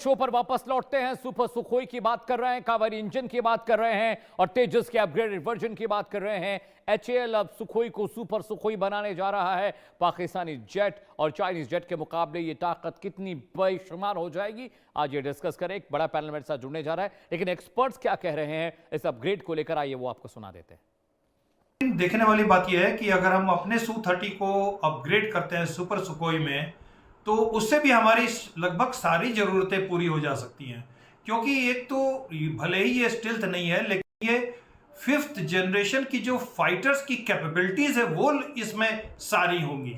Show पर वापस लौटते हैं। सुपर सुखोई की बात कर रहे हैं, कावेरी इंजन की बात कर रहे हैं और तेजस के अपग्रेडेड वर्जन की बात कर रहे हैं। एचएएल अब सुखोई को सुपर सुखोई बनाने जा रहा है। पाकिस्तानी जेट और चाइनीज जेट के मुकाबले ये ताकत कितनी बेशुमार हो जाएगी, आज ये डिस्कस करें। एक बड़ा पैनल मेरे साथ जुड़ने जा रहा है, लेकिन एक्सपर्ट्स क्या कह रहे हैं इस अपग्रेड को लेकर, आइए वो आपको सुना देते हैं। देखने वाली बात यह है कि अगर हम अपने Su-30 को अपग्रेड करते हैं सुपर सुखोई में, तो उससे भी हमारी लगभग सारी ज़रूरतें पूरी हो जा सकती हैं। क्योंकि एक तो भले ही ये स्टिल्थ नहीं है, लेकिन ये 5th जनरेशन की जो फाइटर्स की कैपेबिलिटीज़ है वो इसमें सारी होंगी।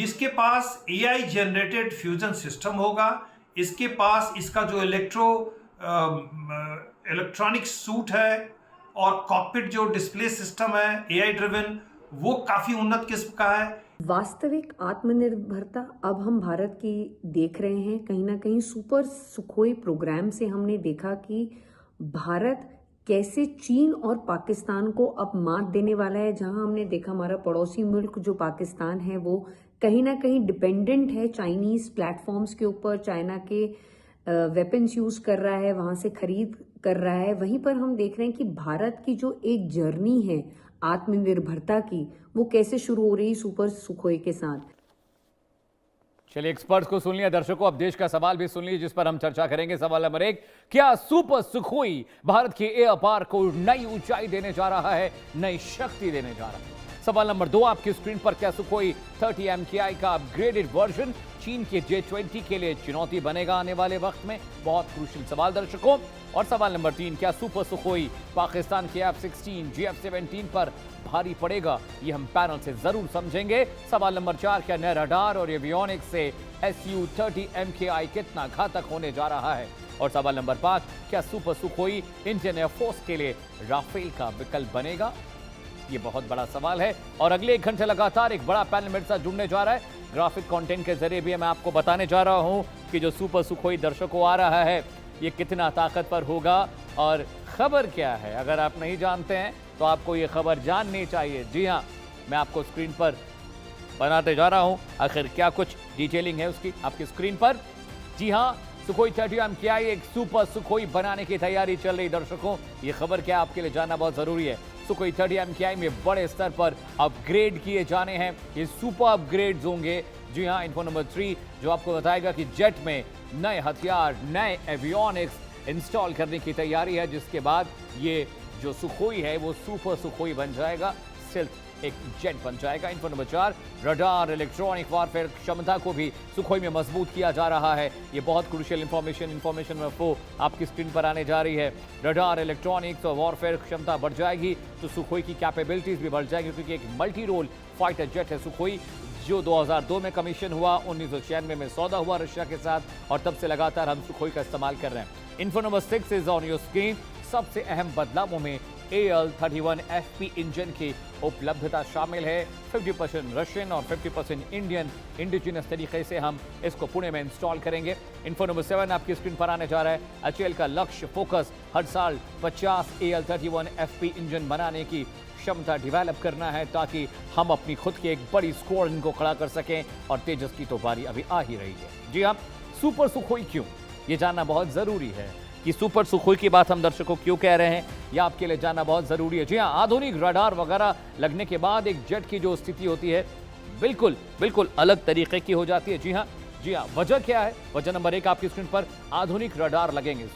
इसके पास AI जनरेटेड फ्यूजन सिस्टम होगा, इसके पास इसका जो इलेक्ट्रॉनिक सूट है और कॉकपिट जो डिस्प्ले सिस्टम है AI ड्रिवन, वो काफ़ी उन्नत किस्म का है। वास्तविक आत्मनिर्भरता अब हम भारत की देख रहे हैं। कहीं ना कहीं सुपर सुखोई प्रोग्राम से हमने देखा कि भारत कैसे चीन और पाकिस्तान को अब मात देने वाला है। जहां हमने देखा हमारा पड़ोसी मुल्क जो पाकिस्तान है वो कहीं ना कहीं डिपेंडेंट है चाइनीज प्लेटफॉर्म्स के ऊपर, चाइना के वेपन्स यूज कर रहा है, वहां से खरीद कर रहा है। वहीं पर हम देख रहे हैं कि भारत की जो एक जर्नी है आत्मनिर्भरता की, वो कैसे शुरू हो रही सुपर सुखोई के साथ। चलिए, एक्सपर्ट्स को सुन लिया दर्शकों, अब देश का सवाल भी सुन लीजिए जिस पर हम चर्चा करेंगे। सवाल नंबर 1, क्या सुपर सुखोई भारत के एयर पावर को नई ऊंचाई देने जा रहा है, नई शक्ति देने जा रहा है? सवाल नंबर 2, आपकी स्क्रीन पर क्या सुखोई 30 MKI का अपग्रेडेड वर्जन चीन के J-20 के लिए चुनौती बनेगा आने वाले वक्त में? बहुत क्रूशियल सवाल दर्शकों। और सवाल नंबर 3, क्या सुपर सुखोई पाकिस्तान के F-16 G-F-17 पर भारी पड़ेगा? ये हम पैनल से जरूर समझेंगे। सवाल नंबर 4, क्या नए रडार और एवियोनिक्स से Su-30 MKI कितना घातक होने जा रहा है? और सवाल नंबर 5, क्या सुपर सुखोई इंडियन एयरफोर्स के लिए राफेल का विकल्प बनेगा? ये बहुत बड़ा सवाल है और अगले 1 घंटे लगातार एक बड़ा पैनल मेरे साथ जुड़ने जा रहा है। ग्राफिक कंटेंट के जरिए भी मैं आपको बताने जा रहा हूं कि जो सुपर सुखोई दर्शकों को आ रहा है ये कितना ताकतवर होगा और खबर क्या है। अगर आप नहीं जानते हैं तो आपको ये खबर जाननी चाहिए। जी हाँ, मैं आपको स्क्रीन पर बनाते जा रहा हूं, आखिर क्या कुछ डिटेलिंग है उसकी आपकी स्क्रीन पर। जी हाँ, सुखोई 30 MKI एक सुपर सुखोई बनाने की तैयारी चल रही दर्शकों। ये खबर क्या आपके लिए जानना बहुत जरूरी है। सुखोई 30 MKI में बड़े स्तर पर अपग्रेड किए जाने हैं, ये सुपर अपग्रेड्स होंगे। जी हाँ, इन्फो नंबर 3 जो आपको बताएगा कि जेट में नए हथियार, नए एवियोनिक्स इंस्टॉल करने की तैयारी है, जिसके बाद ये जो सुखोई है वो सुपर सुखोई बन जाएगा, स्टिल्थ एक जेट बन जाएगा। Info number 4, radar electronic warfare क्षमता को भी सुखोई में मजबूत किया जा रहा है। ये बहुत क्रूशियल इंफॉर्मेशन नंबर 4 आपकी स्क्रीन पर आने जा रही है। रडार इलेक्ट्रॉनिक्स और वारफेयर क्षमता बढ़ जाएगी तो सुखोई की कैपेबिलिटीज भी बढ़ जाएगी, क्योंकि एक मल्टी रोल फाइटर जेट है सुखोई, जो 2002 में कमीशन हुआ, 1996 में सौदा हुआ रशिया के साथ और तब से लगातार हम सुखोई का इस्तेमाल कर रहे हैं। Info number 6 is on your screen. सबसे अहम बदलावों में AL-31 FP इंजन की उपलब्धता शामिल है। 50% रशियन और 50% इंडियन इंडिजिनस तरीके से हम इसको पुणे में इंस्टॉल करेंगे। इन्फो नंबर 7 आपकी स्क्रीन पर आने जा रहा है। एचएएल का लक्ष्य फोकस हर साल 50 AL-31 FP इंजन बनाने की क्षमता डिवेलप करना है, ताकि हम अपनी खुद की एक बड़ी स्क्वाड्रन को खड़ा कर सकें। और तेजस की तो बारी अभी आ ही रही है। जी हाँ, सुपर सुखोई क्यों, ये जानना बहुत जरूरी है कि सुपर सुखोई की बात हम दर्शकों क्यों कह रहे हैं, यह आपके लिए जानना बहुत जरूरी है। जी हाँ, आधुनिक रडार वगैरह लगने के बाद एक जेट की जो स्थिति होती है बिल्कुल अलग तरीके की हो जाती है। जी हाँ, वजह क्या है? वजह नंबर 1 आपकी स्क्रीन पर, आधुनिक रडार लगेंगे।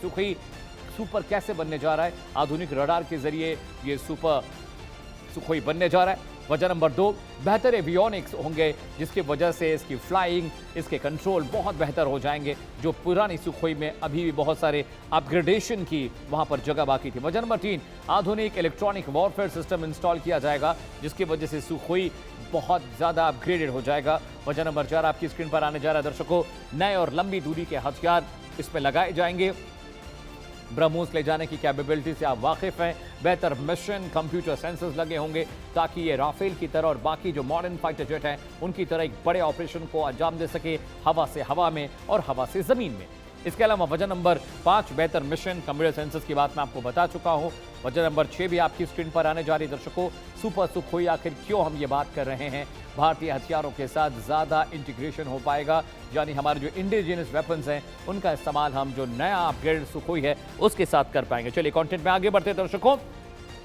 सुपर कैसे बनने जा रहा है? आधुनिक रडार के जरिए ये सुपर सुखोई बनने जा रहा है। वजह नंबर 2, बेहतर एवियोनिक्स होंगे, जिसकी वजह से इसकी फ्लाइंग, इसके कंट्रोल बहुत बेहतर हो जाएंगे, जो पुरानी सुखोई में अभी भी बहुत सारे अपग्रेडेशन की वहां पर जगह बाकी थी। वजह नंबर 3, आधुनिक इलेक्ट्रॉनिक वॉरफेयर सिस्टम इंस्टॉल किया जाएगा, जिसकी वजह से सुखोई बहुत ज़्यादा अपग्रेडेड हो जाएगा। वजह नंबर 4 आपकी स्क्रीन पर आने जा रहा है दर्शकों, नए और लंबी दूरी के हथियार इसमें लगाए जाएंगे। ब्रह्मोस ले जाने की कैपेबिलिटी से आप वाकिफ हैं। बेहतर मिशन कंप्यूटर सेंसर्स लगे होंगे, ताकि ये राफेल की तरह और बाकी जो मॉडर्न फाइटर जेट हैं उनकी तरह एक बड़े ऑपरेशन को अंजाम दे सके, हवा से हवा में और हवा से ज़मीन में। इसके अलावा वजन नंबर 5 बेहतर मिशन कंप्यूटर सेंसस की बात मैं आपको बता चुका हूं। वजन नंबर 6 भी आपकी स्क्रीन पर आने जा रही है। दर्शकों, सुपर सुखोई आखिर क्यों हम ये बात कर रहे हैं? भारतीय हथियारों के साथ ज्यादा इंटीग्रेशन हो पाएगा, यानी हमारे जो इंडिजिनस वेपन्स हैं उनका इस्तेमाल हम जो नया अपग्रेड सुखोई है उसके साथ कर पाएंगे। चलिए कंटेंट में आगे बढ़ते हैं। दर्शकों,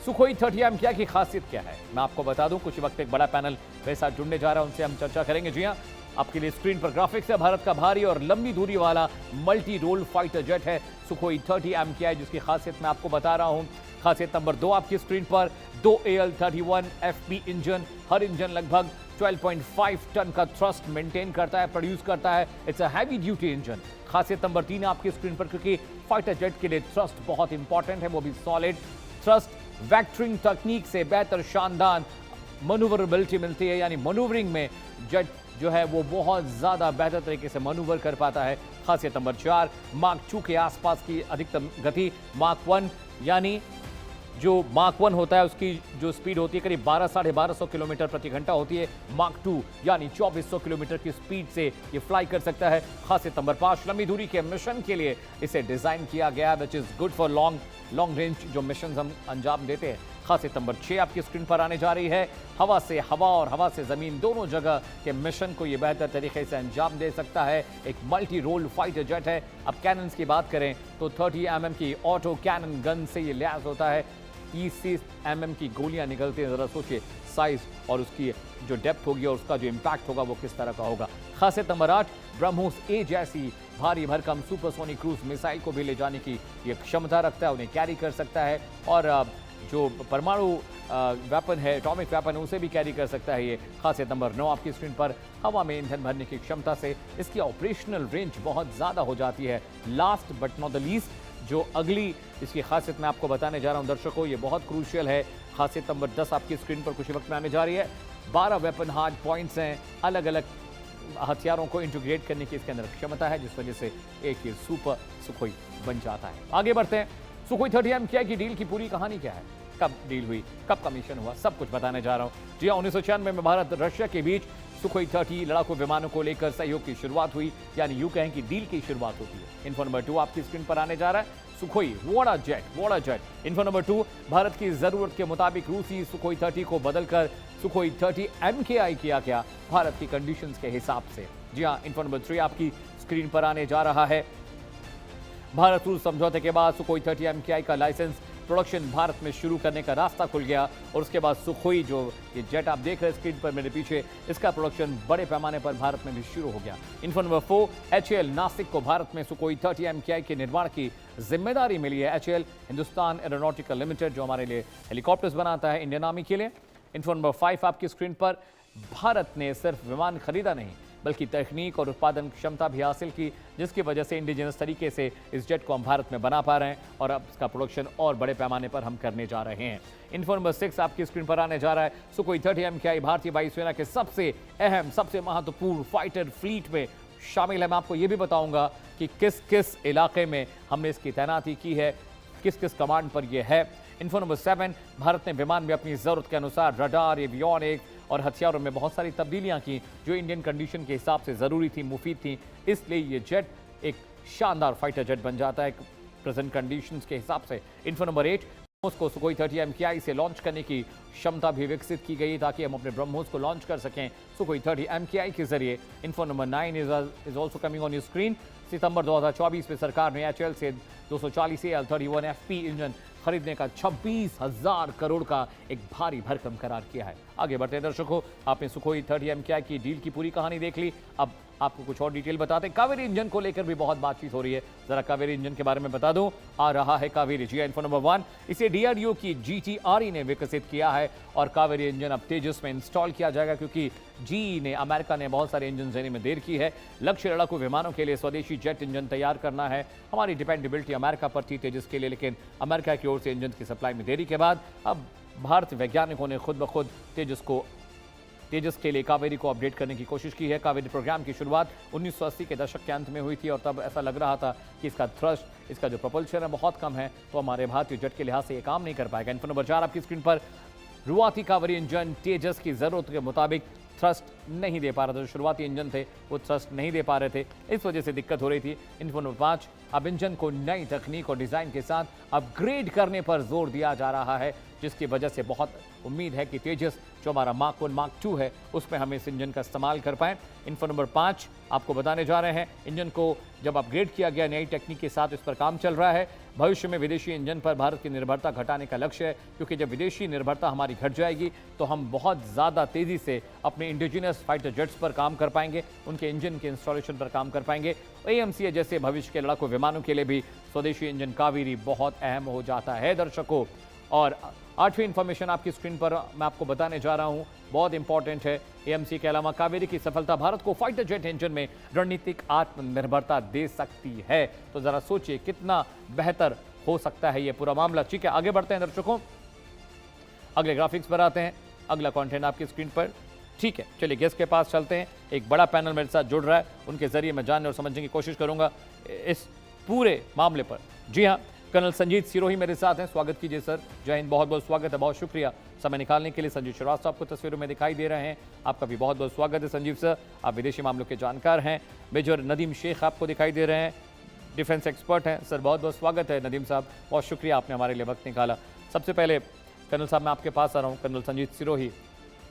सुखोई 30M की खासियत क्या है मैं आपको बता दूं। कुछ वक्त एक बड़ा पैनल मेरे साथ जुड़ने जा रहा है, उनसे हम चर्चा करेंगे। जी हां, आपके लिए स्क्रीन पर ग्राफिक्स है। भारत का भारी और लंबी दूरी वाला मल्टी रोल फाइटर जेट है सुखोई 30M की, जिसकी खासियत मैं आपको बता रहा हूं। खासियत नंबर 2 आपकी स्क्रीन पर 2 AL-31 FP इंजन। हर इंजन लगभग 12.5 टन का थ्रस्ट मेंटेन करता है, प्रोड्यूस करता है। It's a heavy duty engine. खासियत नंबर 3 आपकी स्क्रीन पर, क्योंकि फाइटर जेट के लिए थ्रस्ट बहुत इंपॉर्टेंट है, वो भी सॉलिड थ्रस्ट। वैक्टरिंग तकनीक से बेहतर शानदार मनूवरेबिलिटी मिलती है, यानी मनूवरिंग में जेट जो है वो बहुत ज़्यादा बेहतर तरीके से मनूवर कर पाता है। खासियत नंबर 4 मार्क 2 के आसपास की अधिकतम गति। मार्क 1 यानी जो मार्क 1 होता है उसकी जो स्पीड होती है करीब 1200-1250 किलोमीटर प्रति घंटा होती है। मार्क 2 यानी 2400 किलोमीटर की स्पीड से ये फ्लाई कर सकता है। खासियत नंबर 5 लंबी दूरी के मिशन के लिए इसे डिजाइन किया गया है, which is good for long range जो मिशन हम अंजाम देते हैं। खासियत नंबर 6 आपकी स्क्रीन पर आने जा रही है। हवा से हवा और हवा से जमीन दोनों जगह के मिशन को ये बेहतर तरीके से अंजाम दे सकता है। एक मल्टी रोल फाइटर जेट है। अब कैनन्स की बात करें तो 30mm की ऑटो कैनन गन से ये लैस होता है। 30mm की गोलियां निकलती हैं। जरा सोचिए साइज और उसकी जो डेप्थ होगी और उसका जो इम्पैक्ट होगा वो किस तरह का होगा। खासियत नंबर 8 ब्रह्मोस ए जैसी भारी भरकम सुपरसोनिक क्रूज मिसाइल को भी ले जाने की ये क्षमता रखता है, उन्हें कैरी कर सकता है। और जो परमाणु वेपन है, एटॉमिक वेपन है, उसे भी कैरी कर सकता है ये। खासियत नंबर 9 आपकी स्क्रीन पर हवा में ईंधन भरने की क्षमता से इसकी ऑपरेशनल रेंज बहुत ज़्यादा हो जाती है। Last but not the least जो अगली इसकी खासियत मैं आपको बताने जा रहा हूं दर्शकों, ये बहुत क्रूशियल है। खासियत नंबर 10 आपकी स्क्रीन पर कुछ वक्त में आने जा रही है। 12 वेपन हार्ड पॉइंट्स हैं, अलग अलग हथियारों को इंटीग्रेट करने की इसके अंदर क्षमता है, जिस वजह से एक ये सुपर सुखोई बन जाता है। आगे बढ़ते हैं। सुखोई 30M की डील की पूरी कहानी क्या है, कब डील हुई, कब कमीशन हुआ, सब कुछ बताने जा रहा हूं। जी हां, 1996 में भारत रशिया के बीच सुखोई 30 लड़ाकू विमानों को लेकर सहयोग की शुरुआत हुई, यानी यूं कहें कि डील की शुरुआत होती है। इन्फो नंबर 2 आपकी स्क्रीन पर आने जा रहा है। सुखोई वोड़ा जेट। इन्फो नंबर 2 भारत की जरूरत के मुताबिक रूसी सुखोई 30 को बदलकर सुखोई 30M किया गया भारत की कंडीशंस के हिसाब से। जी हां, इन्फो नंबर 3 आपकी स्क्रीन पर आने जा रहा है। भारत रूस समझौते के बाद सुखोई 30M का लाइसेंस प्रोडक्शन भारत में शुरू करने का रास्ता खुल गया और उसके बाद सुखोई जो ये जेट आप देख रहे हैं स्क्रीन पर मेरे पीछे, इसका प्रोडक्शन बड़े पैमाने पर भारत में भी शुरू हो गया। इन्फो नंबर 4 HAL नासिक को भारत में सुखोई 30M के निर्माण की जिम्मेदारी मिली है। HAL हिंदुस्तान एरोनॉटिकल लिमिटेड जो हमारे लिए हेलीकॉप्टर्स बनाता है इंडियन आर्मी के लिए। इन्फो नंबर 5 आपकी स्क्रीन पर, भारत ने सिर्फ विमान खरीदा नहीं बल्कि तकनीक और उत्पादन क्षमता भी हासिल की, जिसकी वजह से इंडिजिनस तरीके से इस जेट को हम भारत में बना पा रहे हैं और अब इसका प्रोडक्शन और बड़े पैमाने पर हम करने जा रहे हैं। इन्फो नंबर 6 आपकी स्क्रीन पर आने जा रहा है। सुखोई 30M भारतीय वायुसेना के सबसे अहम, सबसे महत्वपूर्ण फाइटर फ्लीट में शामिल है। मैं आपको ये भी बताऊंगा कि किस किस इलाके में हमने इसकी तैनाती की है, किस किस कमांड पर यह है। इन्फो नंबर 7 भारत ने विमान में अपनी जरूरत के अनुसार रडार, एवियोनिक और हथियारों में बहुत सारी तब्दीलियां की जो इंडियन कंडीशन के हिसाब से ज़रूरी थी, मुफीद थी। इसलिए ये जेट एक शानदार फाइटर जेट बन जाता है प्रेजेंट कंडीशंस के हिसाब से। इन्फो नंबर 8 को सुखोई 30M से लॉन्च करने की क्षमता भी विकसित की गई ताकि हम अपने ब्रह्मोस को लॉन्च कर सकें सुखोई 30M के जरिए। Info number 9 is also coming on your screen. सितंबर 2024 में सरकार ने HAL से 240 AL-31 FP इंजन खरीदने का 26,000 करोड़ का एक भारी भरकम करार किया है। आगे बढ़ते हैं दर्शकों, आपने सुखोई 30M की डील की पूरी कहानी देख ली। अब आपको कुछ और डिटेल बताते हैं। कावेरी इंजन को लेकर भी बहुत बातचीत हो रही है, जरा कावेरी इंजन के बारे में बता दूं। आ रहा है कावेरी जी। इन्फो नंबर 1 इसे DRDO की GTRE ने विकसित किया है और कावेरी इंजन अब तेजस में इंस्टॉल किया जाएगा क्योंकि GE ने, अमेरिका ने बहुत सारे इंजन देने में देर की है। लक्ष्य लड़ाकू विमानों के लिए स्वदेशी जेट इंजन तैयार करना है। हमारी डिपेंडेबिलिटी अमेरिका पर थी तेजस के लिए, लेकिन अमेरिका की ओर से इंजन की सप्लाई में देरी के बाद अब भारतीय वैज्ञानिकों ने खुद ब खुद तेजस के लिए कावेरी को अपडेट करने की कोशिश की है। कावेरी प्रोग्राम की शुरुआत 1980 के दशक के अंत में हुई थी और तब ऐसा लग रहा था कि इसका थ्रस्ट, इसका जो propulsion है बहुत कम है, तो हमारे भारतीय जेट के लिहाज से ये काम नहीं कर पाएगा। इन्फो नंबर 4 आपकी स्क्रीन पर, रुआती कावेरी इंजन तेजस की जरूरत के मुताबिक थ्रस्ट नहीं दे पा रहा था। जो शुरुआती इंजन थे वो थ्रस्ट नहीं दे पा रहे थे, इस वजह से दिक्कत हो रही थी। इन्फो नंबर 5, अब इंजन को नई तकनीक और डिज़ाइन के साथ अपग्रेड करने पर जोर दिया जा रहा है, जिसकी वजह से बहुत उम्मीद है कि तेजस जो हमारा मार्क 1 मार्क 2 है उसमें हम इस इंजन का इस्तेमाल कर पाएँ। इन्फो नंबर 5 आपको बताने जा रहे हैं, इंजन को जब अपग्रेड किया गया नई टेक्निक के साथ, इस पर काम चल रहा है। भविष्य में विदेशी इंजन पर भारत की निर्भरता घटाने का लक्ष्य है, क्योंकि जब विदेशी निर्भरता हमारी घट जाएगी तो हम बहुत ज़्यादा तेज़ी से अपने इंडिजिनस फाइटर जेट्स पर काम कर पाएंगे, उनके इंजन के इंस्टॉलेशन पर काम कर पाएंगे। AMCA जैसे भविष्य के लड़ाकू विमानों के लिए भी स्वदेशी इंजन कावेरी बहुत अहम हो जाता है दर्शकों। और 8वीं इंफॉर्मेशन आपकी स्क्रीन पर मैं आपको बताने जा रहा हूं, बहुत इंपॉर्टेंट है। AMC के अलावा कावेरी की सफलता भारत को फाइटर जेट इंजन में रणनीतिक आत्मनिर्भरता दे सकती है। तो जरा सोचिए कितना बेहतर हो सकता है ये पूरा मामला। ठीक है, आगे बढ़ते हैं दर्शकों, अगले ग्राफिक्स पर आते हैं, अगला कंटेंट आपकी स्क्रीन पर। ठीक है, चलिए गेस्ट के पास चलते हैं। एक बड़ा पैनल मेरे साथ जुड़ रहा है, उनके जरिए मैं जानने और समझने की कोशिश करूंगा इस पूरे मामले पर। जी हाँ, कर्नल संजीत सिरोही मेरे साथ हैं, स्वागत कीजिए सर। जय हिंद, बहुत बहुत स्वागत है, बहुत शुक्रिया समय निकालने के लिए। संजीव श्रीवास्तव आपको तस्वीरों में दिखाई दे रहे हैं, आपका भी बहुत बहुत स्वागत है संजीव सर, आप विदेशी मामलों के जानकार हैं। मेजर नदीम शेख आपको दिखाई दे रहे हैं, डिफेंस एक्सपर्ट हैं। सर बहुत बहुत स्वागत है नदीम साहब, बहुत शुक्रिया आपने हमारे लिए वक्त निकाला। सबसे पहले कर्नल साहब मैं आपके पास आ रहा हूँ, कर्नल संजीत सिरोही,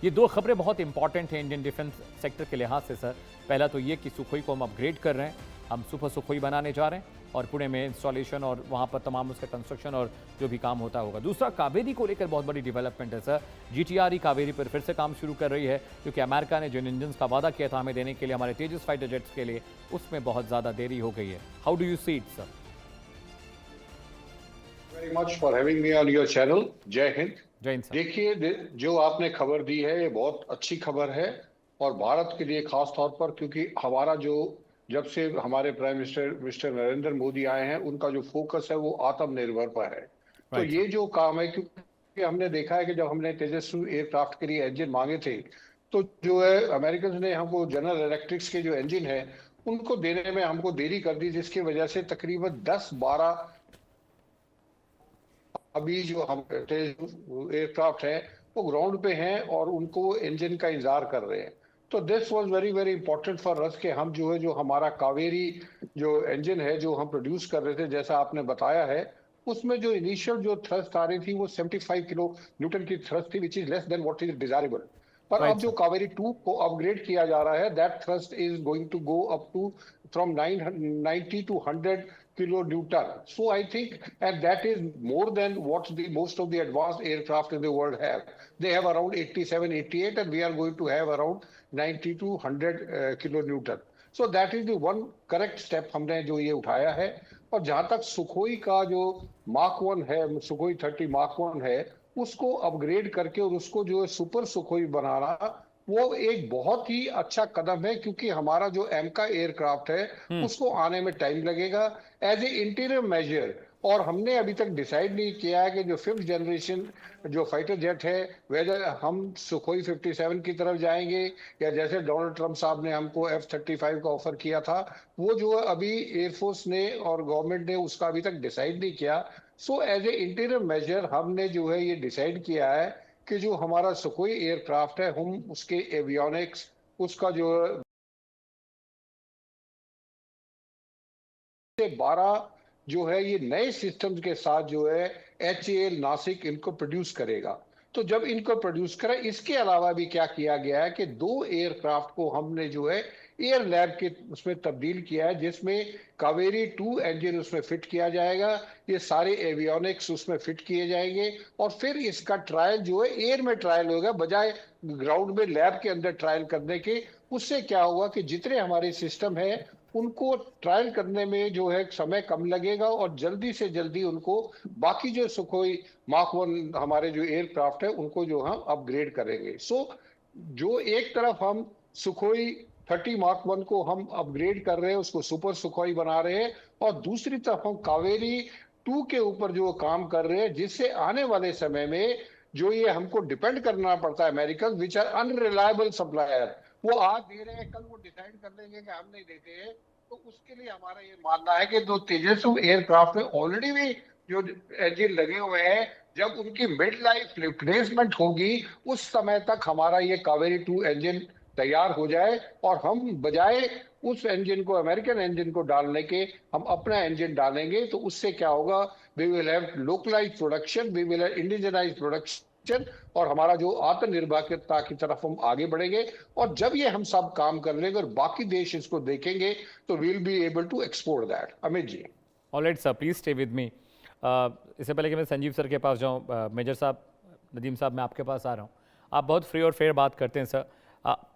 ये दो खबरें बहुत इंपॉर्टेंट हैं इंडियन डिफेंस सेक्टर के लिहाज से सर। पहला तो ये कि सुखोई को हम अपग्रेड कर रहे हैं, हम सुपर सुखोई बनाने जा रहे हैं और पुणे में इंस्टॉलेशन और वहाँ पर तमाम उसका कंस्ट्रक्शन और जो भी काम होता होगा। दूसरा, कावेरी को लेकर बहुत बड़ी डेवलपमेंट है सर। GTRE कावेरी पर फिर से काम शुरू कर रही है, क्योंकि अमेरिका ने जिन इंजन का वादा किया था हमें देने के लिए हमारे तेजस फाइटर जेट्स के लिए, उसमें बहुत ज़्यादा देरी हो गई है। How do you see it sir? Very much for having me on your channel. जय हिंद। जय हिंद सर। देखिए, जो आपने खबर दी है ये बहुत अच्छी खबर है और भारत के लिए खास तौर पर, क्योंकि हमारा जो जब से हमारे prime minister mister Narendra Modi आए हैं उनका जो फोकस है वो आत्मनिर्भर पर है। तो ये जो काम है, क्योंकि हमने देखा है कि जब हमने तेजस्वी एयरक्राफ्ट के लिए इंजन मांगे थे तो जो है अमेरिकन ने हमको जनरल इलेक्ट्रिक्स के जो इंजन है उनको देने में हमको देरी कर दी, जिसकी वजह से तकरीबन 10-12 अभी जो हम एयरक्राफ्ट है वो ग्राउंड पे हैं और उनको इंजन का इंतजार कर रहे हैं। तो this was very very important for us कि हम जो है जो हमारा कावेरी जो इंजन है जो हम प्रोड्यूस कर रहे थे, जैसा आपने बताया है, उसमें जो इनिशियल जो थ्रस्ट आ रही थी वो 75 किलो न्यूटन की थ्रस्ट थी, which is less than what is desirable. पर अब जो कावेरी 2 को अपग्रेड किया जा रहा है, that thrust is going to go up to from 90 to 100 kilonewton. So I think, and that is more than what most of the advanced aircraft in the world have. They have around 87, 88, and we are going to have around 90 to 100 kilonewton. So that is the one correct step हमने जो ये उठाया है। और जहां तक Sukhoi का जो मार्क 1 है, सुखोई 30 मार्क 1 है, उसको अपग्रेड करके और उसको जो है सुपर सुखोई बनाना, वो एक बहुत ही अच्छा कदम है, क्योंकि हमारा जो एमका एयरक्राफ्ट है उसको आने में टाइम लगेगा एज ए इंटीरियर मेजर। और हमने अभी तक डिसाइड नहीं किया है कि जो 5th जनरेशन जो फाइटर जेट है वेदर हम सुखोई 57 की तरफ जाएंगे या जैसे डोनाल्ड ट्रंप साहब ने हमको F-35 का ऑफर किया था, वो जो अभी एयरफोर्स ने और गवर्नमेंट ने उसका अभी तक डिसाइड नहीं किया। So as a interior measure हमने जो है ये डिसाइड किया है कि जो हमारा सुखोई एयरक्राफ्ट है हम उसके एवियोनिक्स उसका जो 12 जो है ये नए सिस्टम्स के साथ जो है HAL नासिक इनको प्रोड्यूस करेगा। तो जब इनको प्रोड्यूस करा, इसके अलावा भी क्या किया गया है कि 2 एयरक्राफ्ट को हमने जो है एयर लैब के उसमें तब्दील किया है, जिसमें कावेरी 2 इंजन उसमें फिट किया जाएगा, ये सारे एवियोनिक्स उसमें फिट किए जाएंगे और फिर इसका ट्रायल जो है एयर में ट्रायल होगा बजाय ग्राउंड में लैब के अंदर ट्रायल करने के। उससे क्या होगा कि जितने हमारे सिस्टम है उनको ट्रायल करने में जो है समय कम लगेगा और जल्दी से जल्दी उनको बाकी जो सुखोई मार्क 1 हमारे जो एयरक्राफ्ट है उनको जो हम अपग्रेड करेंगे। सो जो एक तरफ हम सुखोई 30 मार्क 1 को हम अपग्रेड कर रहे हैं, उसको सुपर सुखोई बना रहे हैं, और दूसरी तरफ हम कावेरी 2 के ऊपर जो काम कर रहे हैं, जिससे आने वाले समय में जो ये हमको डिपेंड करना पड़ता है American which are unreliable supplier, वो आज दे रहे हैं कल वो डिसाइड कर लेंगे कि हम नहीं देते हैं। तो उसके लिए हमारा ये मानना है कि जो तेजस्वी एयरक्राफ्ट में ऑलरेडी भी जो इंजन लगे हुए हैं, जब उनकी मिड लाइफ रिप्लेसमेंट होगी उस समय तक हमारा ये कावेरी 2 इंजन तैयार हो जाए और हम बजाय उस इंजन को, अमेरिकन इंजन को डालने के, हम अपना इंजन डालेंगे। तो उससे क्या होगा, we will have localised production, we will have indigenised production, और हमारा जो आत्मनिर्भरता की तरफ हम आगे बढ़ेंगे। और जब ये हम सब काम कर लेंगे और बाकी देश इसको देखेंगे तो we will be able to export that. Amit ji. Alright sir, please stay with me. इससे पहले कि मैं संजीव सर के पास जाऊं, मेजर साहब, नदीम साहब, मैं आपके पास आ रहा हूं। आप बहुत फ्री और फेयर बात करते हैं सर।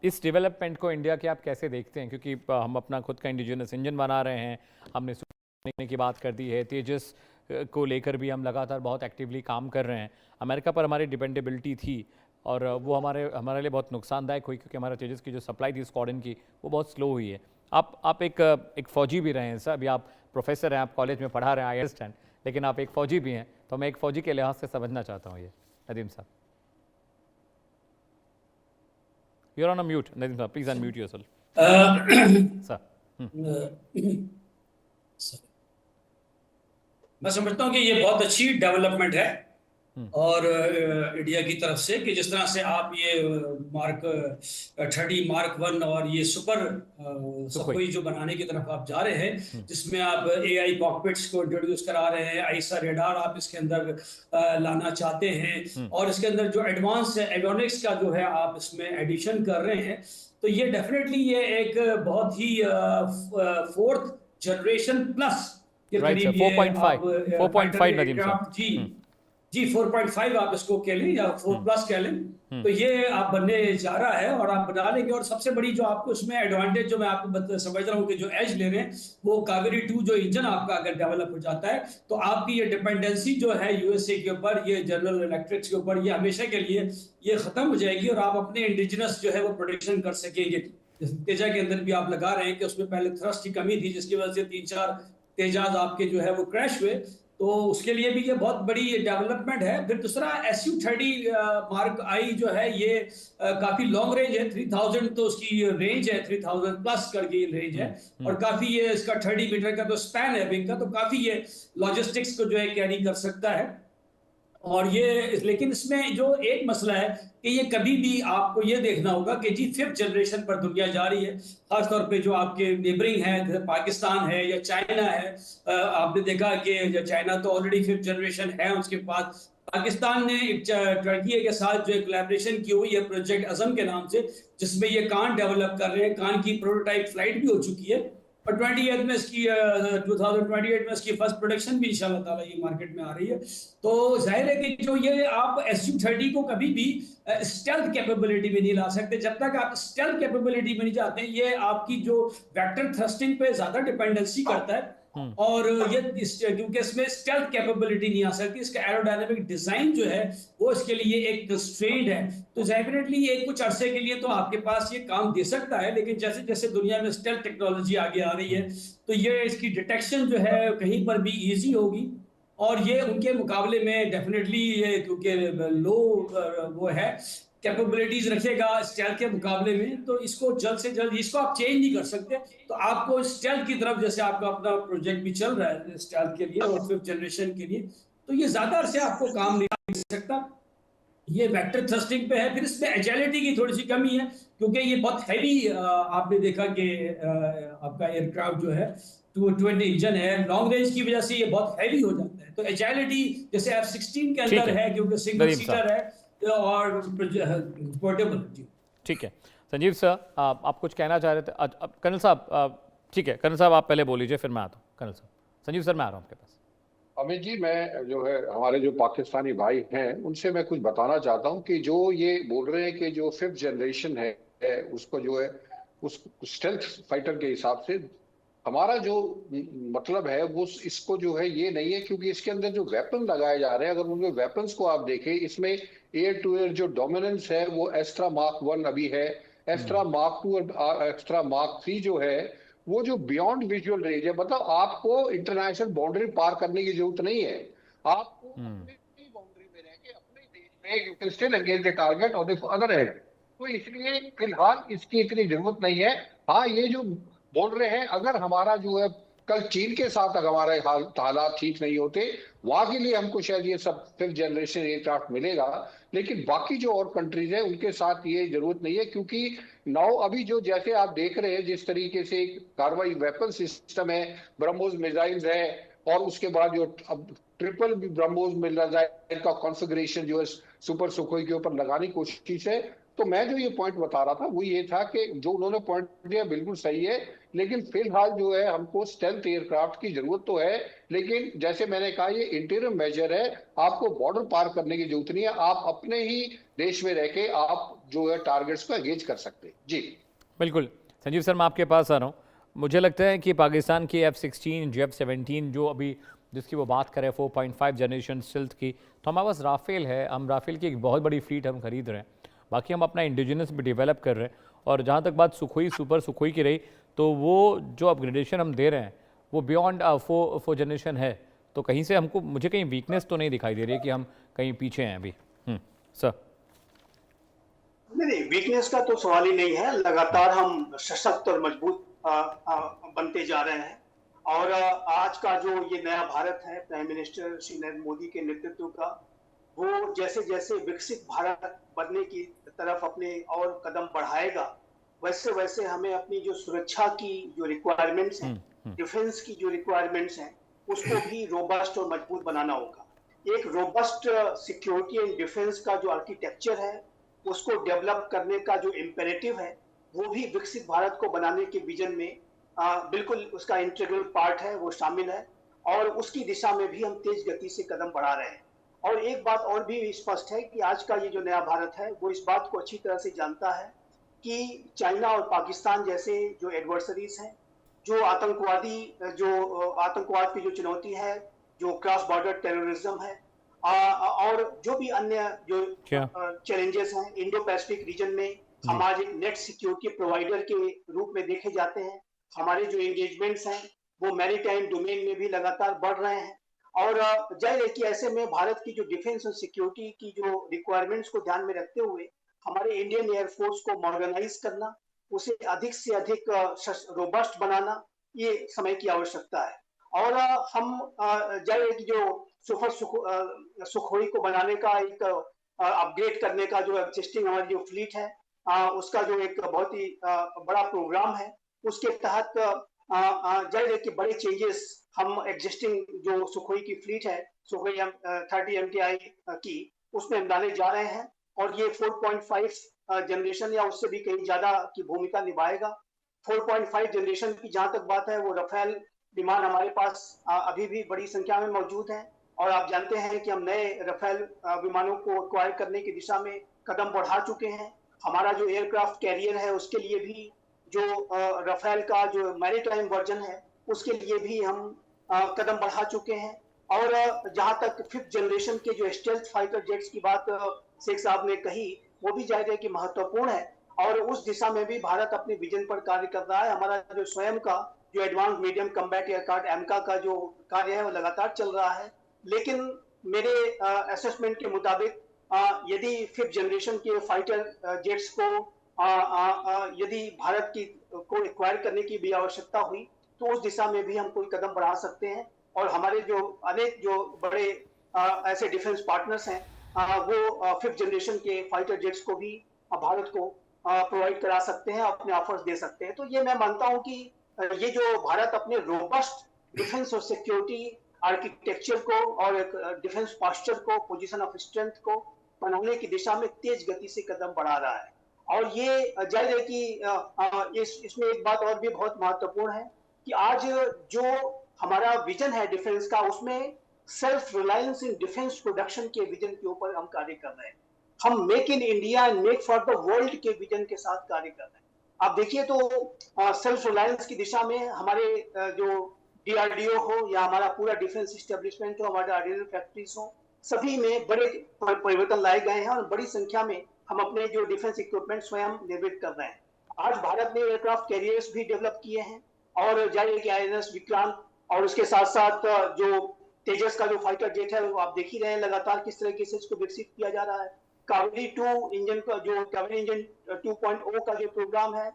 इस डेवलपमेंट को इंडिया के आप कैसे देखते हैं? क्योंकि हम अपना खुद का इंडिजिनस इंजन बना रहे हैं, हमने सुनने की बात कर दी है, तेजस को लेकर भी हम लगातार बहुत एक्टिवली काम कर रहे हैं। अमेरिका पर हमारी डिपेंडेबिलिटी थी और वो हमारे लिए बहुत नुकसानदायक हुई, क्योंकि हमारा तेजस की जो सप्लाई थी स्क्वाड्रन की, वो बहुत स्लो हुई है। आप एक फ़ौजी भी रहे हैं सर, अभी आप प्रोफेसर हैं, आप कॉलेज में पढ़ा रहे हैं, आई अंडरस्टैंड, लेकिन आप एक फ़ौजी भी हैं, तो मैं एक फ़ौजी के लिहाज से समझना चाहता हूँ ये। नदीम साहब, you're on a mute. Nadeem sir, please unmute yourself. Sir. मैं समझता हूँ कि ये बहुत अच्छी डेवलपमेंट है और इंडिया की तरफ से, कि जिस तरह से आप ये मार्क 30 मार्क 1 और ये सुपर सुखोई जो बनाने की तरफ आप जा रहे हैं, जिसमें आप AI कॉकपिट्स को इंट्रोड्यूस करा रहे हैं, आईसा रेडार आप इसके अंदर लाना चाहते हैं, और इसके अंदर जो एडवांस एवियोनिक्स का जो है आप इसमें एडिशन कर रहे हैं। तो ये डेफिनेटली ये एक बहुत ही 4th जनरेशन प्लस के Right, sir. करीब 4.5 4.5 नदीम साहब। जी 4.5 आप इसको कह लें या 4+ कह लें, तो ये आप बनने जा रहा है और आप बना लेंगे। और सबसे बड़ी जो आपको उसमें एडवांटेज जो मैं आपको समझ रहा हूँ कि जो एज ले रहे हैं, वो कावेरी 2 जो इंजन आपका अगर डेवलप हो जाता है, तो आपकी ये डिपेंडेंसी जो है यूएसए के ऊपर, ये जनरल इलेक्ट्रिक्स के ऊपर, ये हमेशा के लिए ये खत्म हो जाएगी और आप अपने इंडिजिनस जो है वो प्रोडक्शन कर सकेंगे। तेजा के अंदर भी आप लगा रहे हैं कि उसमें पहले थ्रस्ट की कमी थी, जिसकी वजह से 3-4 तेजाज आपके जो है वो क्रैश हुए, तो उसके लिए भी ये बहुत बड़ी डेवलपमेंट है। फिर दूसरा SU-30 मार्क आई जो है, ये काफी लॉन्ग रेंज है, 3000 तो उसकी रेंज है, 3000 प्लस करके रेंज है, और काफी ये इसका 30 मीटर का तो स्पैन है विंग का, तो काफी ये लॉजिस्टिक्स को जो है कैरी कर सकता है। और ये लेकिन इसमें जो एक मसला है कि ये कभी भी आपको ये देखना होगा कि जी 5th जनरेशन पर दुनिया जा रही है, खासतौर पे जो आपके नेबरिंग है, पाकिस्तान है या चाइना है। आपने देखा कि चाइना तो ऑलरेडी 5th जनरेशन है उसके पास। पाकिस्तान ने टर्की के साथ जो कोलैबोरेशन की हुई है प्रोजेक्ट अज़म के नाम से, जिसमें ये कान डेवलप कर रहे हैं, कान की प्रोटोटाइप फ्लाइट भी हो चुकी है और 2028 में इसकी 2028 में इसकी फर्स्ट प्रोडक्शन भी इंशाल्लाह ताला ये मार्केट में आ रही है। तो जाहिर है कि जो ये आप SU-30 को कभी भी स्टेल्थ कैपेबिलिटी में नहीं ला सकते। जब तक आप स्टेल्थ कैपेबिलिटी में नहीं जाते, ये आपकी जो वेक्टर थ्रस्टिंग पे ज्यादा डिपेंडेंसी करता है और ये क्योंकि इसमें स्टेल्थ कैपेबिलिटी नहीं आ सकती, इसका एरोडायनामिक डिजाइन जो है वो इसके लिए एक कंस्ट्रेंट है। तो डेफिनेटली ये कुछ अरसे के लिए तो आपके पास ये काम दे सकता है, लेकिन जैसे जैसे दुनिया में स्टेल्थ टेक्नोलॉजी आगे आ रही है, तो ये इसकी डिटेक्शन जो है कहीं पर भी ईजी होगी और ये उनके मुकाबले में डेफिनेटली ये क्योंकि लो वो है कैपेबिलिटीज रखेगा स्टेल्थ के मुकाबले में, तो इसको जल्द से जल्द इसको आप चेंज नहीं कर सकते। तो आपको स्टेल्थ की तरफ, जैसे आपका अपना प्रोजेक्ट भी चल रहा है स्टेल्थ के लिए और 5th जनरेशन के लिए, तो ये ज्यादा अरसे आपको काम नहीं दे सकता। ये वेक्टर थ्रस्टिंग पे है। फिर इसमें एजिलिटी की थोड़ी सी कमी है क्योंकि ये बहुत हैवी, आपने देखा कि आपका एयरक्राफ्ट जो है 220 इंजन है, लॉन्ग रेंज की वजह से ये बहुत हैवी हो जाता है। तो एजिलिटी जैसे F-16 के अंदर है क्योंकि सिंगल सीटर है और पोर्टेबल। ठीक है संजीव सर, आप कुछ कहना चाह रहे थे? कर्नल साहब, ठीक है कर्नल साहब आप पहले बोल लीजिए, फिर मैं आता हूँ। कर्नल साहब, संजीव सर मैं आ रहा हूँ आपके पास। अमित जी, मैं जो है हमारे जो पाकिस्तानी भाई हैं उनसे मैं कुछ बताना चाहता हूं कि जो ये बोल रहे हैं कि जो 5th जनरेशन है उसको जो है उस स्टेल्थ फाइटर के हिसाब से, हमारा जो मतलब है वो इसको जो है ये नहीं है, क्योंकि इसके अंदर जो वेपन लगाए जा रहे हैं, अगर उनके वेपन्स को आप देखें, इसमें एयर टू एयर जो डोमिनेंस है वो एस्ट्रा मार्क 1 अभी है, एस्ट्रा मार्क 2 और एस्ट्रा मार्क 3 जो है वो जो बियॉन्ड विजुअल रेंज है, मतलब आपको इंटरनेशनल बाउंड्री पार करने की जरूरत नहीं है, आपको अपनी बाउंड्री में रह के अपने देश में you can still engage the target on the other and. तो इसलिए फिलहाल इसकी इतनी जरूरत नहीं है। हाँ, ये जो बोल रहे हैं अगर हमारा जो है कल चीन के साथ अगर हमारे हालात ठीक नहीं होते, वहां के लिए हमको शायद ये सब 5th जनरेशन एयरक्राफ्ट मिलेगा, लेकिन बाकी जो और कंट्रीज है उनके साथ ये जरूरत नहीं है, क्योंकि नाउ अभी जो जैसे आप देख रहे हैं जिस तरीके से कार्बाइन वेपन सिस्टम है, ब्रह्मोस मिसाइल्स है, और उसके बाद जो अब ट्रिपल ब्रह्मोस मिसाइल का कॉन्फ़िगरेशन जो है सुपर सुखोई के ऊपर लगाने की कोशिश है। तो मैं जो ये पॉइंट बता रहा था वो ये था कि जो उन्होंने पॉइंट दिया बिल्कुल सही है, लेकिन फिलहाल जो है हमको स्टेल्थ एयरक्राफ्ट की जरूरत तो है, लेकिन जैसे मैंने कहा ये इंटरिम मेजर है, आपको बॉर्डर पार करने की जरूरत नहीं है, आप अपने ही देश में रह के आप जो है टारगेट्स को एंगेज कर सकते हैं। जी बिल्कुल। संजीव सर, मैं आपके पास आ रहा हूँ। मुझे लगता है कि पाकिस्तान की F-16, F-17 जो अभी जिसकी वो बात करें 4.5 जनरेशन स्टिल्थ की, तो हमारे पास राफेल है, हम राफेल की एक बहुत बड़ी फ्लीट हम खरीद रहे हैं, बाकी हम अपना इंडिजिनस भी डेवलप कर रहे हैं। और जहाँ तक बात सुखोई सुपर सुखोई की रही, तो वो जो अपग्रेडेशन हम दे रहे हैं वो बियॉन्ड 4 जनरेशन है, तो कहीं से हमको मुझे कहीं वीकनेस तो नहीं दिखाई दे रही है कि हम कहीं पीछे हैं अभी। सर नहीं, वीकनेस का तो सवाल ही नहीं है। लगातार हम सशक्त और मजबूत बनते जा रहे हैं। और आज का जो ये नया भारत है प्राइम मिनिस्टर श्री नरेंद्र मोदी के नेतृत्व का, वो जैसे जैसे विकसित भारत बनने की तरफ अपने और कदम बढ़ाएगा, वैसे वैसे हमें अपनी जो सुरक्षा की जो रिक्वायरमेंट्स हैं, डिफेंस की जो रिक्वायरमेंट्स हैं, उसको भी रोबस्ट और मजबूत बनाना होगा। एक रोबस्ट सिक्योरिटी एंड डिफेंस का जो आर्किटेक्चर है उसको डेवलप करने का जो इम्पेरेटिव है, वो भी विकसित भारत को बनाने के विजन में बिल्कुल उसका इंटीग्रल पार्ट है, वो शामिल है। और उसकी दिशा में भी हम तेज गति से कदम बढ़ा रहे हैं। और एक बात और भी स्पष्ट है कि आज का ये जो नया भारत है वो इस बात को अच्छी तरह से जानता है कि चाइना और पाकिस्तान जैसे जो एडवर्सरीज हैं, जो आतंकवाद की जो चुनौती है, जो क्रॉस बॉर्डर टेररिज्म है, और जो भी अन्य जो चैलेंजेस हैं इंडो पैसिफिक रीजन में, हमारे नेट सिक्योरिटी प्रोवाइडर के रूप में देखे जाते हैं। हमारे जो एंगेजमेंट्स हैं वो मैरीटाइम डोमेन में भी लगातार बढ़ रहे हैं। और जाहिर है कि ऐसे में भारत की जो डिफेंस और सिक्योरिटी की जो रिक्वायरमेंट्स को ध्यान में रखते हुए हमारे इंडियन एयरफोर्स को मॉडर्नाइज करना, उसे अधिक से अधिक रोबस्ट बनाना, ये समय की आवश्यकता है। और हम जाहिर है कि जो सुपर सुखोई को बनाने का एक अपग्रेड करने का जो एग्जिस्टिंग हमारी जो फ्लीट है, उसका जो एक बहुत ही बड़ा प्रोग्राम है, उसके तहत जाहिर है कि बड़े चेंजेस हम एग्जिस्टिंग जो सुखोई की फ्लीट है, सुखोई 30 MTI की, उसमें हम डालने जा रहे हैं। और ये 4.5 जनरेशन या उससे भी कहीं ज्यादा की भूमिका निभाएगा। 4.5 जनरेशन की जहां तक बात है, वो रफेल विमान हमारे पास अभी भी बड़ी संख्या में मौजूद हैं। और आप जानते हैं कि हम नए रफेल विमानों को एक्वायर करने की दिशा में कदम बढ़ा चुके हैं। हमारा जो एयरक्राफ्ट कैरियर है उसके लिए भी जो रफेल का जो मैरीटाइम वर्जन है उसके लिए भी हम कदम बढ़ा चुके हैं। और जहां तक 5th जनरेशन के जो स्टेल्थ फाइटर जेट्स की बात शेख साहब ने कही, वो भी जाहिर है कि महत्वपूर्ण है। और उस दिशा में भी भारत अपने विजन पर कार्य कर रहा है। हमारा जो स्वयं का जो एडवांस मीडियम कम्बैट एयरक्राफ्ट एमका का जो कार्य है वो लगातार चल रहा है। लेकिन मेरे असेसमेंट के मुताबिक यदि 5th जनरेशन के फाइटर जेट्स को यदि भारत की को एक्वायर करने की भी आवश्यकता हुई, तो उस दिशा में भी हम कोई कदम बढ़ा सकते हैं। और हमारे जो अनेक जो बड़े ऐसे डिफेंस पार्टनर्स हैं, वो 5th जनरेशन के फाइटर जेट्स को भी भारत को प्रोवाइड करा सकते हैं, अपने ऑफर्स दे सकते हैं। तो ये मैं मानता हूं कि ये जो भारत अपने रोबस्ट डिफेंस और सिक्योरिटी आर्किटेक्चर को और एक डिफेंस पोस्चर को, पोजीशन ऑफ स्ट्रेंथ को बनाने की दिशा में तेज गति से कदम बढ़ा रहा है। और ये जाहिर है कि इसमें एक बात और भी बहुत महत्वपूर्ण है कि आज जो हमारा विजन है डिफेंस का, उसमें self reliance in defence production के विजन के ऊपर हम कार्य कर रहे हैं। हम make in India and make for the world के विजन के साथ कार्य कर रहे हैं। आप देखिए तो सेल्फ रिलायंस की दिशा में हमारे जो DRDO हो या हमारा पूरा डिफेंस इस्टेब्लिशमेंट हो, हमारे आर्टिलरी फैक्ट्रीज हो, सभी में बड़े परिवर्तन लाए गए हैं और बड़ी संख्या में हम अपने जो डिफेंस इक्विपमेंट स्वयं निर्मित कर रहे हैं। आज भारत ने एयरक्राफ्ट कैरियर्स भी डेवलप किए हैं। और जाहिर है कि INS विक्रांत और उसके साथ साथ जो तेजस का जो फाइटर जेट है, वो आप देख ही रहे हैं लगातार किस तरीके से इसको विकसित किया जा रहा है। कावेरी 2 इंजन का जो कावेरी इंजन 2.0 का जो प्रोग्राम है,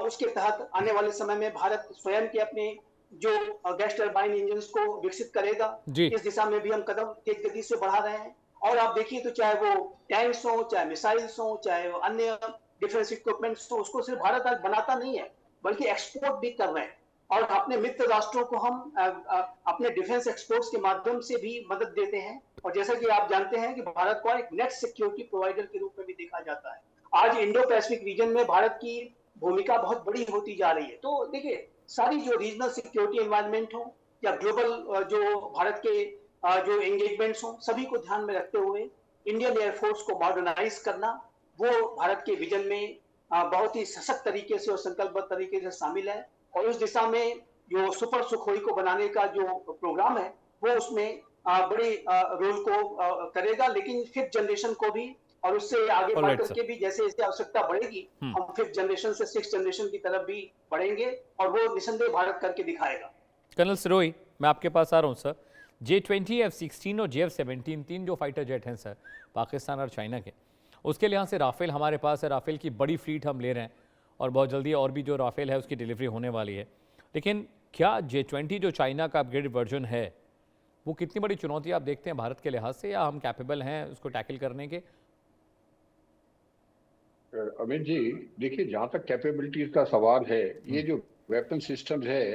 उसके तहत आने वाले समय में भारत स्वयं के अपने जो गैस टरबाइन इंजन्स को विकसित करेगा। इस दिशा में भी हम कदम तेज गति से बढ़ा रहे हैं। और आप देखिए तो चाहे वो टैंक्स हो, चाहे मिसाइल्स हो, चाहे वो अन्य डिफेंस इक्विपमेंट्स, तो उसको सिर्फ भारत आज बनाता नहीं है बल्कि एक्सपोर्ट भी कर रहे हैं। और अपने मित्र राष्ट्रों को हम अपने डिफेंस एक्सपोर्ट्स के माध्यम से भी मदद देते हैं। और जैसा कि आप जानते हैं कि भारत को एक नेट सिक्योरिटी प्रोवाइडर के रूप में भी देखा जाता है। आज इंडो पैसिफिक रीजन में भारत की भूमिका बहुत बड़ी होती जा रही है। तो देखिए, सारी जो रीजनल सिक्योरिटी एनवायरनमेंट हो या ग्लोबल जो भारत के जो एंगेजमेंट्स हो, सभी को ध्यान में रखते हुए इंडियन एयरफोर्स को मॉडर्नाइज करना, वो भारत के विजन में बहुत ही सशक्त तरीके से और संकल्पबद्ध तरीके से शामिल है। और उस दिशा में जो सुपर सुखोई को बनाने का जो प्रोग्राम है, वो उसमें बड़ी रोल को करेगा। लेकिन फिफ्थ जनरेशन को भी, और उससे आगे बढ़ करके भी जैसे जैसे आवश्यकता बढ़ेगी, हम फिफ्थ जनरेशन से सिक्स जनरेशन की तरफ भी बढ़ेंगे, और वो निसंदेह भारत करके दिखाएगा। कर्नल सिरोही, मैं आपके पास आ रहा हूँ सर। J-20, F-16 और JF-17 तीन जो फाइटर जेट हैं सर, पाकिस्तान और चाइना के, उसके लिहाज से राफेल हमारे पास है, राफेल की बड़ी फ्लीट हम ले रहे हैं और बहुत जल्दी और भी जो राफेल है उसकी डिलीवरी होने वाली है। लेकिन क्या J-20 जो चाइना का अपग्रेडेड वर्जन है, वो कितनी बड़ी चुनौती आप देखते हैं भारत के लिहाज से, या हम कैपेबल हैं उसको टैकल करने के? अमित जी, देखिए, जहाँ तक कैपेबिलिटीज का सवाल है, ये जो वेपन सिस्टम है,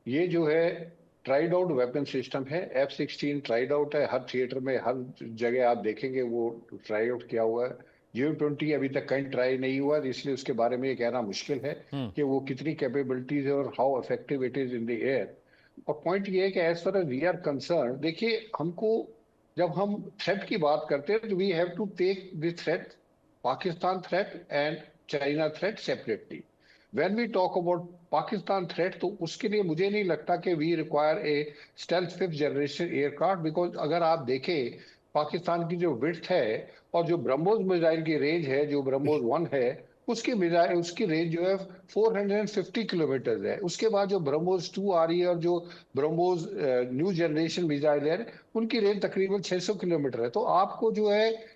ये जो है ट्राइड आउट वेपन सिस्टम है। F-16 ट्राइड आउट है, हर थिएटर में हर जगह आप देखेंगे वो ट्राई आउट किया हुआ है। J-20 अभी तक कहीं ट्राई नहीं हुआ, इसलिए उसके बारे में ये कहना मुश्किल है कि वो कितनी कैपेबिलिटीज है और how effective it is in the air. और पॉइंट ये है कि as far as we are concerned, देखिए, हमको जब हम थ्रेट की बात करते हैं तो we have to take the threat, Pakistan threat and China threat separately. When we talk about Pakistan threat, तो उसके लिए मुझे नहीं लगता कि we require a stealth fifth generation aircraft, because अगर आप देखें पाकिस्तान की जो width है और जो ब्रह्मोस मिसाइल की रेंज है, जो ब्रह्मोस 1 है, उसकी रेंज जो है 450 किलोमीटर है। उसके बाद जो ब्रह्मोस 2 आ रही है और जो ब्रह्मोस न्यू जनरेशन मिसाइल है, उनकी रेंज तकरीबन 600 किलोमीटर है। तो आपको जो है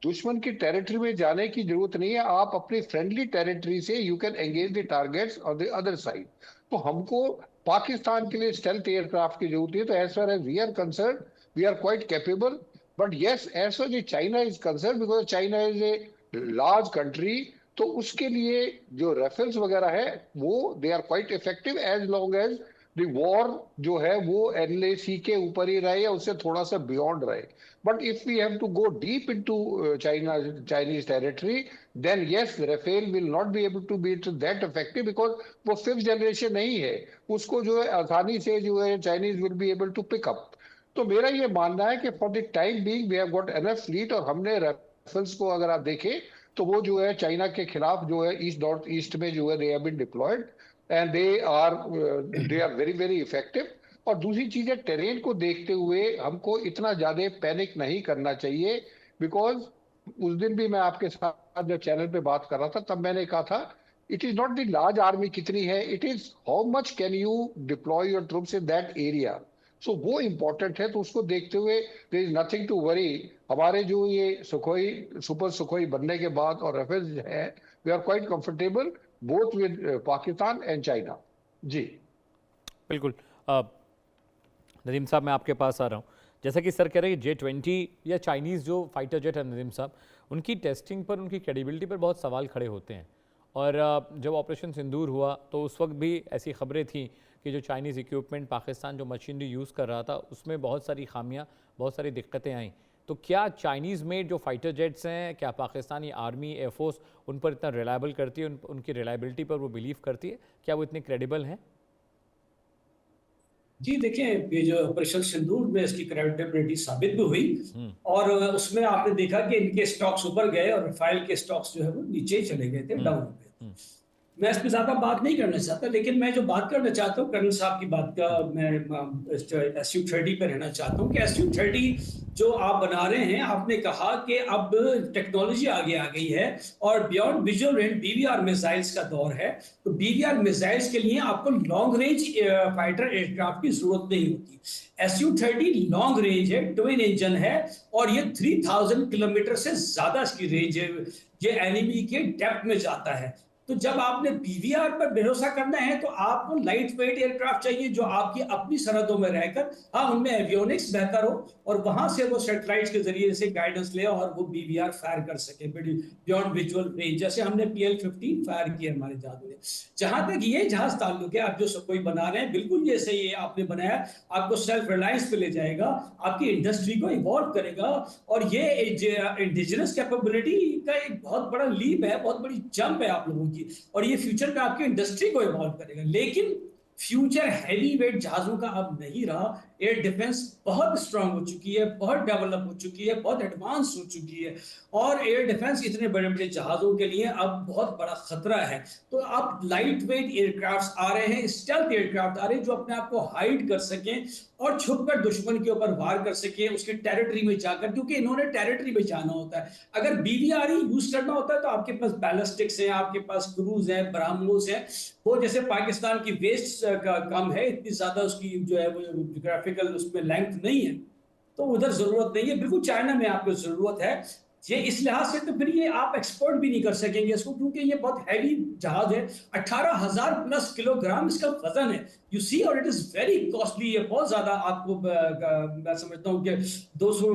दुश्मन की टेरिटरी में जाने की जरूरत नहीं है, आप अपनी फ्रेंडली टेरिटरी से you can engage the targets on the other side. तो हमको पाकिस्तान के लिए स्टेल्थ एयरक्राफ्ट की जरूरत है। तो as far as we are concern, we are quite capable, but yes, as far as China is concern, because China is a large country, तो उसके लिए जो राफेल्स वगैरह है वो they are quite effective as long as the war जो है वो LAC के ऊपर ही रहे या उससे थोड़ा सा बियॉन्ड रहे। But if we have to go deep into Chinese territory, then yes, Rafale will not be able to be that effective, because वो fifth generation नहीं है, उसको जो है आसानी से जो है Chinese will be able to pick up। तो मेरा ये मानना है कि for the time being we have got enough fleet, और हमने Rafales को अगर आप देखें तो वो जो है चाइना के खिलाफ जो है ईस्ट नॉर्थ ईस्ट में जो है they have been deployed and they are very very effective। और दूसरी चीज है, टेरेन को देखते हुए हमको इतना ज्यादा पैनिक नहीं करना चाहिए, बिकॉज उस दिन भी मैं आपके साथ जब चैनल पे बात कर रहा था तब मैंने कहा था, it is not the large army कितनी है, it is how much can you deploy your troops in that area. So वो इम्पोर्टेंट है। तो उसको देखते हुए there is nothing to worry. हमारे जो ये सुखोई सुपर सुखोई बनने के बाद और राफेल है, we are quite comfortable both with Pakistan and China. जी बिल्कुल। नदीम साहब, मैं आपके पास आ रहा हूँ। जैसा कि सर कह रहे हैं, J-20 या चाइनीज़ जो फाइटर जेट है नदीम साहब, उनकी टेस्टिंग पर, उनकी क्रेडिबिलिटी पर बहुत सवाल खड़े होते हैं। और जब ऑपरेशन सिंदूर हुआ तो उस वक्त भी ऐसी खबरें थी कि जो चाइनीज़ इक्विपमेंट पाकिस्तान जो मशीनरी यूज़ कर रहा था उसमें बहुत सारी खामियां, बहुत सारी दिक्कतें आईं। तो क्या चाइनीज़ मेड जो फाइटर जेट्स हैं, क्या पाकिस्तानी आर्मी एयरफोर्स उन पर इतना रिलायबल करती है, उनकी रिलायबिलिटी पर वो बिलीव करती है? क्या वो इतने क्रेडिबल हैं? जी देखिए, ये जो ऑपरेशन सिंदूर में इसकी क्रेडिबिलिटी साबित भी हुई, और उसमें आपने देखा कि इनके स्टॉक्स ऊपर गए और राफेल के स्टॉक्स जो है वो नीचे ही चले गए थे, डाउन हो गए। मैं इस पर ज्यादा बात नहीं करना चाहता, लेकिन मैं जो बात करना चाहता हूँ कर्नल साहब की बात का, मैं SU-30 पे रहना चाहता हूँ कि SU-30 जो आप बना रहे हैं, आपने कहा कि अब टेक्नोलॉजी आगे आ गई है और beyond visual range BVR missiles का दौर है। तो BVR मिसाइल्स के लिए आपको लॉन्ग रेंज फाइटर एयरक्राफ्ट की जरूरत नहीं होती। SU-30 लॉन्ग रेंज है, ट्विन इंजन है, और ये 3000 किलोमीटर से ज्यादा इसकी रेंज है, ये एनिमी के डेप्थ में जाता है। तो जब आपने पीवीआर पर भरोसा करना है तो आपको लाइट वेट एयरक्राफ्ट चाहिए जो आपकी अपनी सरहदों में रहकर, हाँ, उनमें एवियोनिक्स बेहतर हो और वहां से वो सैटेलाइट्स के जरिए से गाइडेंस ले और वो बीवीआर फायर कर सके बियॉन्ड विजुअल रेंज, जैसे हमने PL-15 फायर किया हमारे जहाज में। जहां तक ये जहाज ताल्लुक है, आप जो सब कोई बना रहे हैं, बिल्कुल ये सही है आपने बनाया, आपको सेल्फ रिलायंस पे ले जाएगा, आपकी इंडस्ट्री को इवॉल्व करेगा और ये इंडिजिनस कैपेबिलिटी का एक बहुत बड़ा लीप है, बहुत बड़ी जंप है आप लोगों की, और ये फ्यूचर में आपकी इंडस्ट्री को इवॉल्व करेगा। लेकिन फ्यूचर हैवी वेट जहाजों का अब नहीं रहा। एयर डिफेंस बहुत स्ट्रांग हो चुकी है, बहुत डेवलप हो चुकी है, बहुत एडवांस हो चुकी है और एयर डिफेंस इतने बड़े बड़े जहाजों के लिए अब बहुत बड़ा खतरा है। तो अब लाइट वेट एयरक्राफ्ट आ रहे हैं, स्टेल्थ एयरक्राफ्ट आ रहे हैं जो अपने आप को हाइड कर सकें और छुपकर दुश्मन के ऊपर वार कर सके उसकी टेरिटरी में जाकर, क्योंकि इन्होंने टेरिटरी में जाना होता है। अगर बीवीआर यूज करना होता है तो आपके पास बैलिस्टिक्स है, आपके पास क्रूज है, ब्राह्मोस है, वो जैसे पाकिस्तान की वेस्ट कम है, इतनी ज्यादा उसकी जो है वो जियोग्राफिकल उसमें लेंथ नहीं है, तो उधर जरूरत नहीं है। बिल्कुल चाइना में आपको जरूरत है। ये इस लिहाज से तो फिर ये आप एक्सपोर्ट भी नहीं कर सकेंगे इसको, क्योंकि ये बहुत हैवी जहाज है, 18,000 प्लस किलोग्राम इसका वजन है, यू सी, और इट इज वेरी कॉस्टली है, बहुत ज्यादा। आपको मैं समझता हूँ कि 200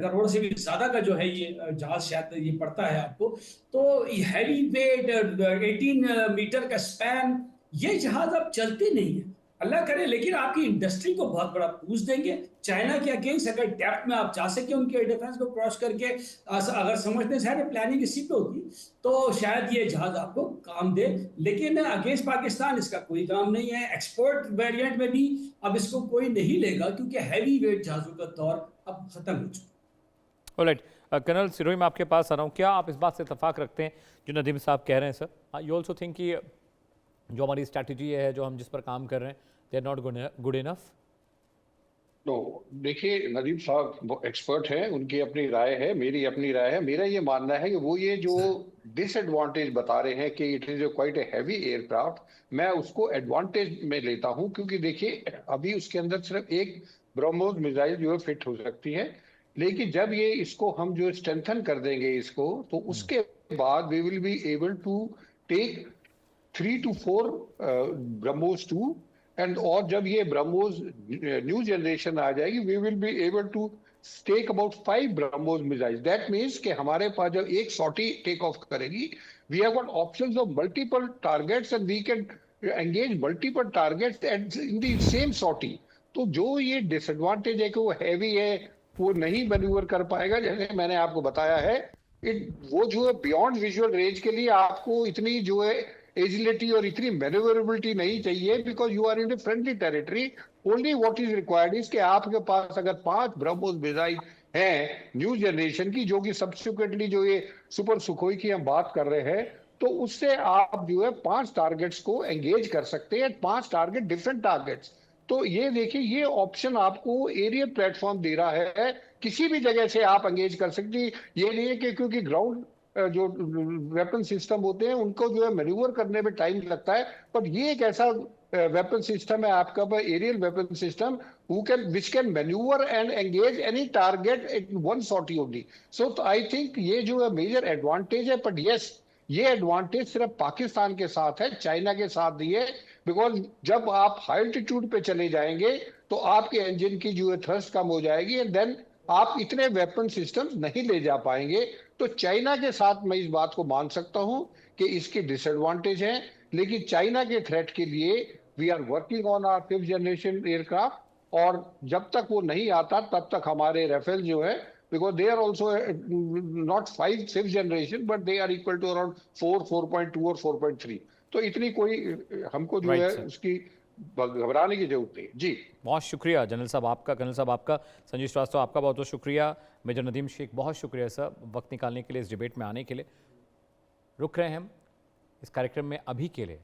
करोड़ से भी ज्यादा का जो है ये जहाज शायद ये पड़ता है आपको। तो हैवी वेट 18 मीटर का स्पैन, ये जहाज अब चलते नहीं है, अल्लाह करे, लेकिन आपकी इंडस्ट्री को बहुत बड़ा बूस्ट देंगे। चाइना के अगेंस्ट अगर डेप्थ में आप जा सके उनके डिफेंस को क्रॉस करके, अगर समझते हैं प्लानिंग इसी पे होगी तो शायद ये जहाज आपको काम दे, लेकिन अगेंस्ट पाकिस्तान इसका कोई काम नहीं है। एक्सपोर्ट वेरिएंट में भी अब इसको कोई नहीं लेगा क्योंकि हैवी वेट जहाजों का दौर अब खत्म हो चुका। ऑलराइट, कर्नल सिरोही, मैं आपके पास आ रहा हूँ। क्या आप इस बात से इत्तेफाक रखते हैं जो नदीम साहब कह रहे हैं? सर, यू ऑल्सो थिंक कि जो हमारी स्ट्रैटेजी है, जो हम जिस पर काम कर रहे हैं, they are not good enough? तो देखिए, नदीम साहब एक्सपर्ट हैं, उनकी अपनी राय है, मेरी अपनी राय है। मेरा ये मानना है कि वो ये जो डिसएडवांटेज बता रहे हैं कि it is quite a heavy aircraft, मैं उसको एडवांटेज में लेता हूं, क्योंकि देखिए अभी उसके अंदर सिर्फ एक ब्रह्मोस मिसाइल जो है फिट हो सकती है, लेकिन जब ये इसको हम जो स्ट्रेंथन कर देंगे इसको, तो उसके बाद we will be able to take 3 to 4 BrahMos 2, and और जब ये ब्रह्मोस न्यू जनरेशन आ जाएगी, we will be able to take about 5 BrahMos missiles. That means कि हमारे पास जब एक सॉटी टेक ऑफ करेगी, we have got options of multiple targets and we can engage multiple targets at in the same sortie. तो जो ये disadvantage है कि वो हैवी है, वो नहीं मैन्यूवर कर पाएगा, जैसे मैंने आपको बताया है, वो जो है बियॉन्ड विजुअल रेंज के लिए आपको इतनी जो है एजिलिटी और इतनी मैन्यूवरेबिलिटी नहीं चाहिए, because you are in friendly territory. Only what is required is कि आपके पास अगर 5 ब्रह्मोस मिसाइल हैं न्यू जनरेशन की, जो कि सब्सिक्वेंटली जो ये सुपर सुखोई की हम बात कर रहे हैं, तो उससे आप जो है 5 टारगेट्स को एंगेज कर सकते हैं, 5 टारगेट डिफरेंट टारगेट्स। तो ये देखिए, ये ऑप्शन आपको एरियल प्लेटफॉर्म दे रहा है, किसी भी जगह से आप एंगेज कर सकते हैं। ये नहीं है कि क्योंकि ग्राउंड जो वेपन सिस्टम होते हैं उनको जो है मैन्यूवर करने में टाइम लगता है, पर ये एक ऐसा वेपन सिस्टम है आपका aerial weapon system which can maneuver and engage any target at one sortie only. So I think ये जो है मेजर एडवांटेज है, बट यस, ये एडवांटेज सिर्फ पाकिस्तान के साथ है, चाइना के साथ नहीं है, बिकॉज जब आप हाई एल्टीट्यूड पे चले जाएंगे तो आपके इंजन की जो है थ्रस्ट कम हो जाएगी एंड देन आप इतने वेपन सिस्टम्स नहीं ले जा पाएंगे। तो चाइना के साथ मैं इस बात को मान सकता हूं कि इसके डिसएडवांटेज हैं, लेकिन चाइना के थ्रेट के लिए we are working on our 5th generation aircraft, और जब तक वो नहीं आता तब तक हमारे राफेल जो है, because they are also not 5th generation but they are equal to around 4, 4.2 और 4.3। तो इतनी कोई हमको जो है उसकी घबराने की जरूरत नहीं। जी बहुत शुक्रिया जनरल साहब आपका, कर्नल साहब आपका, संजीव श्रीवास्तव आपका बहुत बहुत शुक्रिया, मेजर नदीम शेख बहुत शुक्रिया सर वक्त निकालने के लिए, इस डिबेट में आने के लिए। रुक रहे हैं हम इस कार्यक्रम में अभी के लिए।